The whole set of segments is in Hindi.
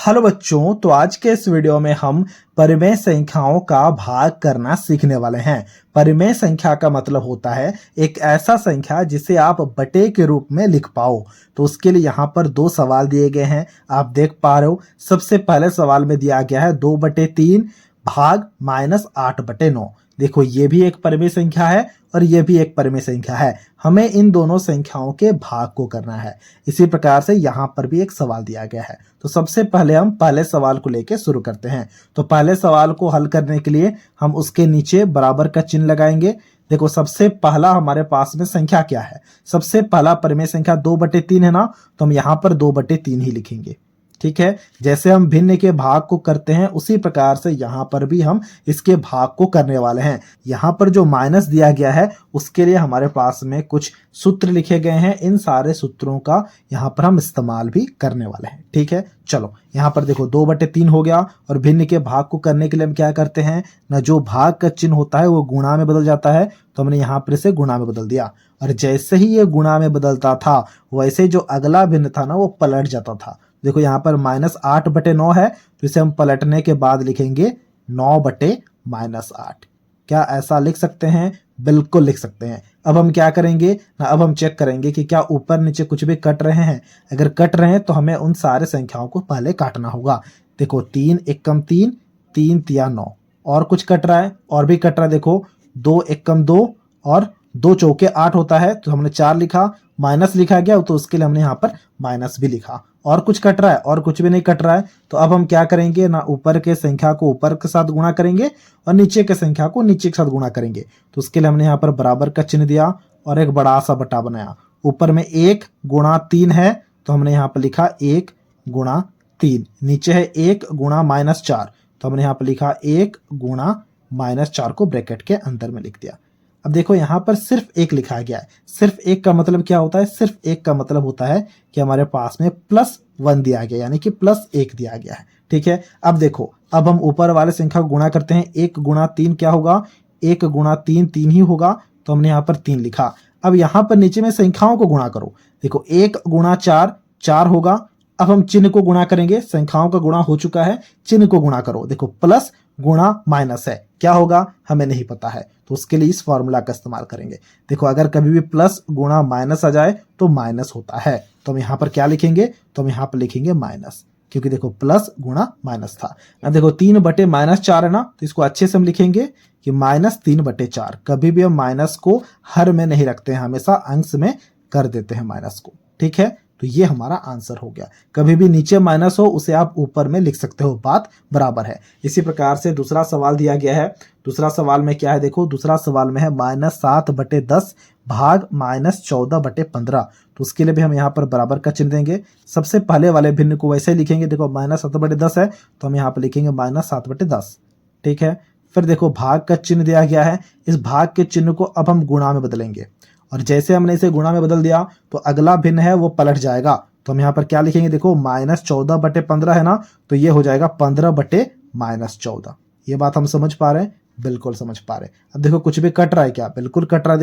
हेलो बच्चों, तो आज के इस वीडियो में हम परिमेय संख्याओं का भाग करना सीखने वाले हैं। परिमेय संख्या का मतलब होता है एक ऐसा संख्या जिसे आप बटे के रूप में लिख पाओ। तो उसके लिए यहाँ पर दो सवाल दिए गए हैं, आप देख पा रहे हो। सबसे पहले सवाल में दिया गया है 2/3 भाग -8/9। देखो, ये भी एक परिमेय संख्या है और ये भी एक परिमेय संख्या है। हमें इन दोनों संख्याओं के भाग को करना है। इसी प्रकार से यहाँ पर भी एक सवाल दिया गया है। तो सबसे पहले हम पहले सवाल को लेकर शुरू करते हैं। तो पहले सवाल को हल करने के लिए हम उसके नीचे बराबर का चिन्ह लगाएंगे। देखो, सबसे पहला हमारे पास में संख्या क्या है? सबसे पहला परिमेय संख्या 2/3 है ना, तो हम यहाँ पर 2/3 ही लिखेंगे। ठीक है, जैसे हम भिन्न के भाग को करते हैं उसी प्रकार से यहाँ पर भी हम इसके भाग को करने वाले हैं। यहाँ पर जो माइनस दिया गया है उसके लिए हमारे पास में कुछ सूत्र लिखे गए हैं। इन सारे सूत्रों का यहाँ पर हम इस्तेमाल भी करने वाले हैं। ठीक है, चलो यहाँ पर देखो 2/3 हो गया और भिन्न के भाग को करने के लिए हम क्या करते हैं ना, जो भाग का चिन्ह होता है वो गुणा में बदल जाता है। तो हमने यहाँ पर इसे गुणा में बदल दिया और जैसे ही ये गुणा में बदलता था वैसे जो अगला भिन्न था ना वो पलट जाता था। देखो, यहाँ पर -8/9 है, तो इसे हम पलटने के बाद लिखेंगे 9/-8। क्या ऐसा लिख सकते हैं? बिल्कुल लिख सकते हैं। अब हम क्या करेंगे ना, अब हम चेक करेंगे कि क्या ऊपर नीचे कुछ भी कट रहे हैं। अगर कट रहे हैं तो हमें उन सारे संख्याओं को पहले काटना होगा। देखो, 3 × 3, 3 × 3 = 9। और कुछ कट रहा है, और भी कट रहा है। देखो, 2 × 2 और 2 × 4 = 8 होता है, तो हमने 4 लिखा, माइनस लिखा गया तो उसके लिए हमने यहाँ पर माइनस भी लिखा। और कुछ कट रहा है, और कुछ भी नहीं कट रहा है, तो अब हम क्या करेंगे ना, ऊपर के संख्या को ऊपर के साथ गुणा करेंगे और नीचे के संख्या को नीचे के साथ गुणा करेंगे। तो उसके लिए हमने यहाँ पर बराबर का चिन्ह दिया और एक बड़ा सा बटा बनाया। ऊपर में 1 × 3 है, तो हमने यहाँ पर लिखा 1 × 3। नीचे है 1 × -4, तो हमने यहाँ पर लिखा 1 × -4 को ब्रैकेट के अंदर में लिख दिया। अब देखो, यहाँ पर सिर्फ 1 लिखा गया है। सिर्फ 1 का मतलब क्या होता है? सिर्फ 1 का मतलब होता है कि हमारे पास में +1 दिया गया, यानी कि +1 दिया गया है। ठीक है, अब देखो, अब हम ऊपर वाले संख्या को गुणा करते हैं। 1 × 3 क्या होगा? 1 × 3 3 ही होगा, तो हमने यहाँ पर 3 लिखा। अब यहाँ पर नीचे में संख्याओं को गुणा करो। देखो, 1 × 4 4 होगा। अब हम चिन्ह को गुणा करेंगे। संख्याओं का गुणा हो चुका है, चिन्ह को गुणा करो। देखो, प्लस गुणा माइनस है, क्या होगा हमें नहीं पता है, तो उसके लिए इस फॉर्मूला का इस्तेमाल करेंगे। देखो, अगर कभी भी प्लस गुणा माइनस आ जाए तो माइनस होता है, तो हम यहाँ पर क्या लिखेंगे? तो हम यहाँ पर लिखेंगे माइनस, क्योंकि देखो प्लस गुणा माइनस था। अब देखो 3/-4 है ना, तो इसको अच्छे से हम लिखेंगे कि -3/4। कभी भी हम माइनस को हर में नहीं रखते हैं, हमेशा अंश में कर देते हैं माइनस को। ठीक है, तो ये हमारा आंसर हो गया। कभी भी नीचे माइनस हो उसे आप ऊपर में लिख सकते हो, बात बराबर है। इसी प्रकार से दूसरा सवाल दिया गया है। दूसरा सवाल में क्या है? देखो, दूसरा सवाल में है -7/10 भाग -14/15। तो उसके लिए भी हम यहाँ पर बराबर का चिन्ह देंगे। सबसे पहले वाले भिन्न को वैसे ही लिखेंगे। देखो, -7/10 है, तो हम यहाँ पर लिखेंगे -7/10। ठीक है, फिर देखो भाग का चिन्ह दिया गया है। इस भाग के चिन्ह को अब हम गुणा में बदलेंगे और जैसे हमने इसे गुणा में बदल दिया तो अगला भिन्न है वो पलट जाएगा। तो हम यहाँ पर क्या लिखेंगे? देखो, -14/15 है ना, तो ये हो जाएगा 15/-14। ये बात हम समझ पा रहे हैं? बिल्कुल समझ पा रहे हैं। अब देखो, कुछ भी कट रहा है क्या? बिल्कुल कट रहा है।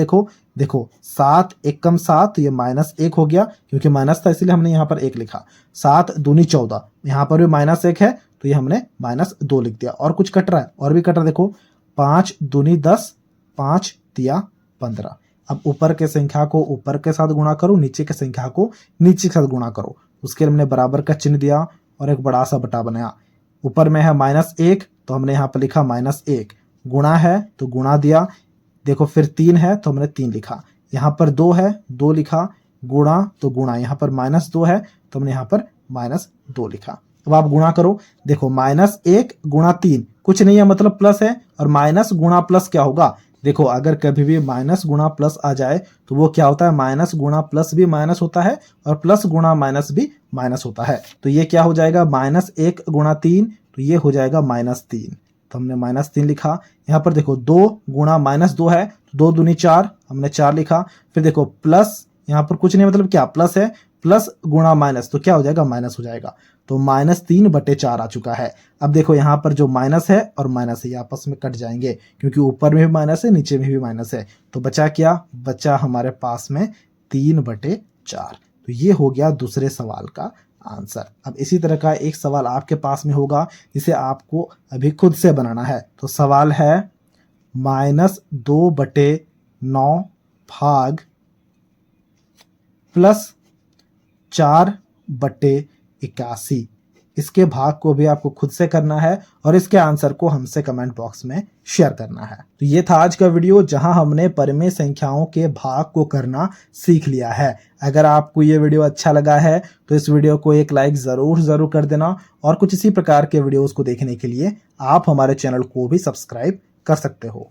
देखो 7 × 7, ये -1 हो गया, क्योंकि माइनस था इसलिए हमने यहाँ पर 1 लिखा। 7 दूनी 14, यहाँ पर भी -1 है, तो ये हमने -2 लिख दिया। और कुछ कट रहा है, और भी कट रहा है। देखो, 5 दूनी 10, 5 × 15। अब ऊपर के संख्या को ऊपर के साथ गुणा करो, नीचे के संख्या को नीचे के साथ गुणा करो। उसके लिए हमने बराबर का चिन्ह दिया और एक बड़ा सा बटा बनाया। ऊपर में है -1, तो हमने यहाँ पर लिखा -1। गुणा है तो गुणा दिया। देखो, फिर 3 है तो हमने 3 लिखा। यहाँ पर 2 है, 2 लिखा। गुणा तो गुणा, यहाँ पर -2 है तो हमने यहाँ पर -2 लिखा। अब आप गुणा करो। देखो, -1 × 3 कुछ नहीं है, मतलब प्लस है, और माइनस गुणा प्लस क्या होगा? देखो, अगर कभी भी माइनस गुणा प्लस आ जाए तो वो क्या होता है? माइनस गुणा प्लस भी माइनस होता है और प्लस गुणा माइनस भी माइनस होता है। तो ये क्या हो जाएगा? -1 × 3, तो ये हो जाएगा -3। तो हमने -3 लिखा। यहाँ पर देखो, 2 × -2 है, 2 दूनी 4, हमने 4 लिखा। फिर देखो प्लस, यहाँ पर कुछ नहीं, मतलब क्या प्लस है, प्लस गुणा माइनस, तो क्या हो जाएगा? माइनस हो जाएगा। तो -3/4 आ चुका है। अब देखो, यहाँ पर जो माइनस है और माइनस है ये आपस में कट जाएंगे, क्योंकि ऊपर में भी माइनस है, नीचे में भी माइनस है। तो बचा क्या? बचा हमारे पास में 3/4। तो ये हो गया दूसरे सवाल का आंसर। अब इसी तरह का एक सवाल आपके पास में होगा जिसे आपको अभी खुद से बनाना है। तो सवाल है -2/9 भाग +4/81। इसके भाग को भी आपको खुद से करना है और इसके आंसर को हमसे कमेंट बॉक्स में शेयर करना है। तो ये था आज का वीडियो जहां हमने परिमेय संख्याओं के भाग को करना सीख लिया है। अगर आपको ये वीडियो अच्छा लगा है तो इस वीडियो को एक लाइक जरूर कर देना और कुछ इसी प्रकार के वीडियोस को देखने के लिए आप हमारे चैनल को भी सब्सक्राइब कर सकते हो।